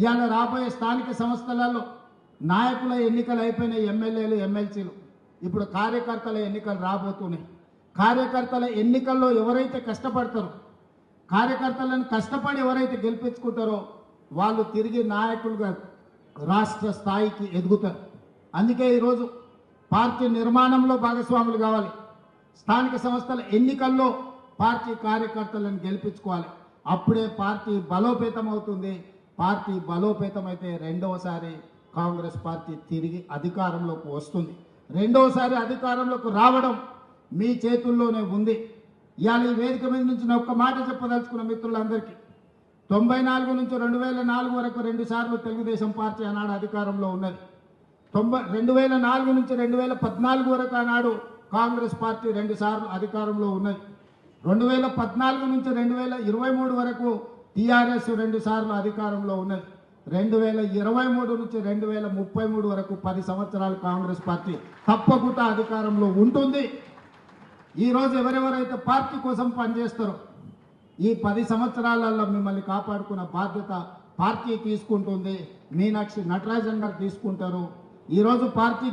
ఇవాళ రాబోయే స్థానిక సంస్థలలో నాయకుల ఎన్నికలు అయిపోయిన ఎమ్మెల్యేలు ఎమ్మెల్సీలు ఇప్పుడు కార్యకర్తల ఎన్నికలు రాబోతున్నాయి. కార్యకర్తల ఎన్నికల్లో ఎవరైతే కష్టపడతారో, కార్యకర్తలను కష్టపడి ఎవరైతే గెలిపించుకుంటారో వాళ్ళు తిరిగి నాయకులుగా రాష్ట్ర స్థాయికి ఎదుగుతారు. అందుకే ఈరోజు పార్టీ నిర్మాణంలో భాగస్వాములు కావాలి. స్థానిక సంస్థల ఎన్నికల్లో పార్టీ కార్యకర్తలను గెలిపించుకోవాలి. అప్పుడే పార్టీ బలోపేతం అవుతుంది. పార్టీ బలోపేతం అయితే రెండవసారి కాంగ్రెస్ పార్టీ తిరిగి అధికారంలోకి వస్తుంది. రెండవసారి అధికారంలోకి రావడం మీ చేతుల్లోనే ఉంది. ఇవాళ ఈ వేదిక మీద నుంచి నేను ఒక్క మాట చెప్పదలుచుకున్న మిత్రులందరికీ, 94 నుంచి 2004 వరకు 2 సార్లు తెలుగుదేశం పార్టీ ఆనాడు అధికారంలో ఉన్నది. 2004 నుంచి 2014 వరకు ఆనాడు కాంగ్రెస్ పార్టీ 2 సార్లు అధికారంలో ఉన్నది. 2014 నుంచి 2023 వరకు టీఆర్ఎస్ 2 సార్లు అధికారంలో ఉన్నది. 2023 నుంచి 2033 వరకు 10 సంవత్సరాలు కాంగ్రెస్ పార్టీ తప్పకుండా అధికారంలో ఉంటుంది. ఈరోజు ఎవరెవరైతే పార్టీ కోసం పనిచేస్తారో ఈ 10 సంవత్సరాలలో మిమ్మల్ని కాపాడుకున్న బాధ్యత పార్టీ తీసుకుంటుంది. మీనాక్షి నటరాజన్ గారు తీసుకుంటారు. ఈరోజు పార్టీ